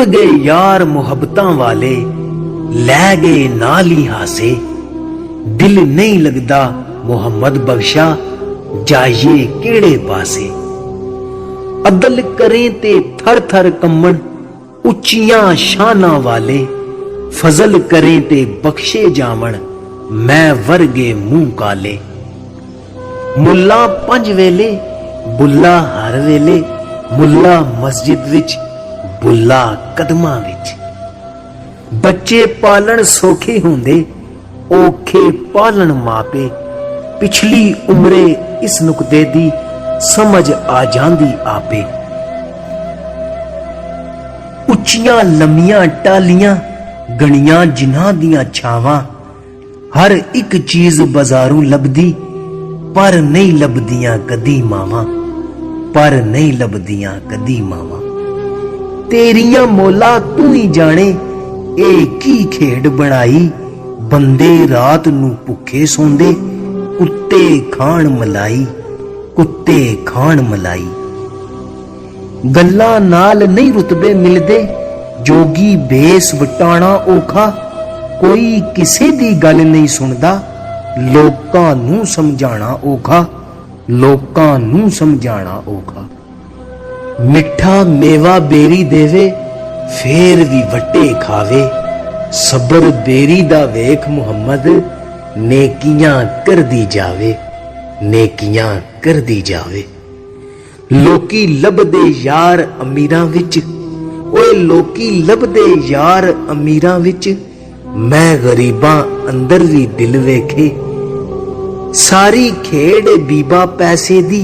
तुर गए यार मुहब्बतां वाले, लै गए नाल ही हासे। दिल नहीं लगदा मुहम्मद बख्शा, जाइए केड़े पासे। अदल करें ते थर थर कम्मण, उच्चियां शाना वाले। फजल करें ते बख्शे जावण, मैं वर्गे मुंह काले। मुल्ला पंज वेले, बुल्ला हर वेले। मुल्ला मस्जिद विच, बुल्ला कदमां विच। बच्चे पालन सौखे होंदे, औखे पालन मापे। पिछली उम्रे इस नुकते दी, समझ आ जांदी आपे। उच्चियां लम्मियां टालियां, गणियां जिन्हां दियां छावां। हर एक चीज बाजारों लभदी, पर नहीं लभदियां कदी मावां। पर नहीं लभदियां कदी मावां। तेरियां मौला तू ही जाने, ए की खेड बनाई। बंदे रात नू भुखे सोंदे, कुत्ते खान मलाई। कुत्ते खान मलाई। गल्लां नाल नहीं रुतबे मिलदे, जोगी बेस वटाणा औखा। कोई किसे दी गल नहीं सुनदा, लोकां नू समझाणा औखा। लोकां नू समझाणा औखा। मिठा मेवा बेरी देवे, फेर भी वट्टे खावे। सबर बेरी दा वेख मुहम्मद, नेकियां कर दी जावे। नेकियां कर दी जावे। लोकी लभदे यार अमीरां विच, ओए लोकी लभदे यार अमीरां विच। मैं गरीबां अंदर भी दिल वेखे। सारी खेड बीबा पैसे दी,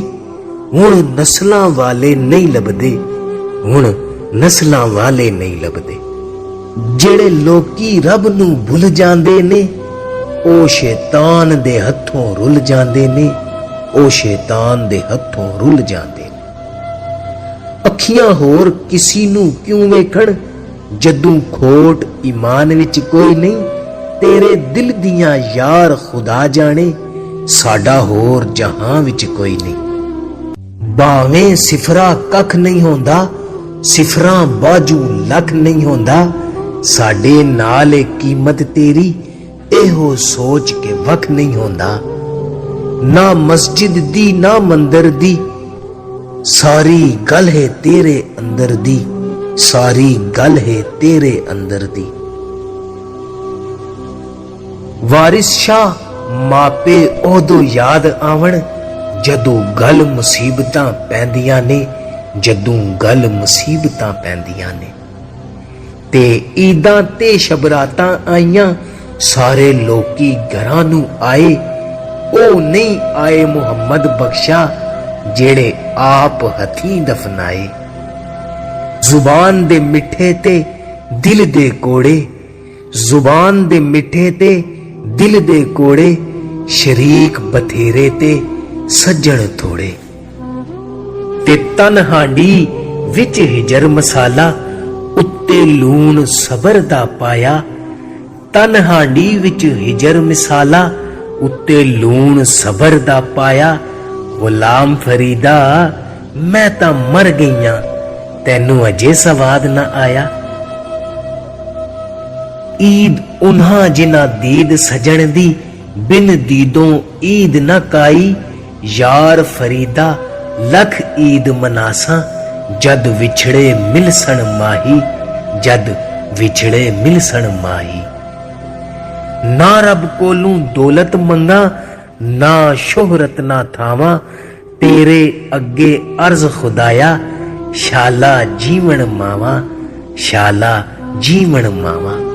हुण नस्लां वाले नहीं लभदे। हुण नस्लां वाले नहीं लभदे। जेड़े लोकी रब नू भुल जांदे ने, ओ शैतान दे हत्थों रुल जांदे ने। ओ शैतान दे हत्थों रुल जांदे ने। अखियां होर किसी नू क्यों वेखण, जदों खोट ईमान विच कोई नहीं। तेरे दिल दियां यार खुदा जाने, साडा होर जहां विच कोई नहीं। भावें सिफरा कख नहीं होंदा, सिफरां बाजू लख नहीं होंदा। साडे नाल कीमत तेरी, एहो सोच के वख नहीं होंदा। ना मस्जिद दी ना मंदिर दी, सारी गल है तेरे अंदर दी। सारी गल है तेरे अंदर दी। वारिस शाह मापे ओदो याद आवण, जदों गल मुसीबतां पैंदियां ने। जदों गल मुसीबतां पैंदियां ने। ते ईदां ते शबरातां आईयां, सारे लोकी घरां नू आए। ओ नहीं आए मुहम्मद बख्शा, जेड़े आप हथीं दफनाए। जुबान दे मिठे ते दिल दे कोड़े। जुबान दे मिठे ते दिल दे कोड़े। शरीक बथेरे ते सज्जण थोड़े। ते तन हांडी विच हिजर मसाला, उत्ते लूण सबर दा पाया। तन हांडी विच हिजर मिसाला, उत्ते लूण सबर दा पाया। गुलाम फरीदा मैं तां मर गईयां, तैनू अजे सवाद न आया। ईद उन्हां जिन्हां दीद सजण दी, बिन दीदों ईद न काई। यार फरीदा लख ईद मनासा, जद विछड़े मिलसन माही। जद विछड़े मिलसन माही। ना रब कोलू दौलत मंगा, ना शोहरत ना थावा। तेरे अगे अर्ज खुदाया, शाला जीवन मावा। शाला जीवन मावा।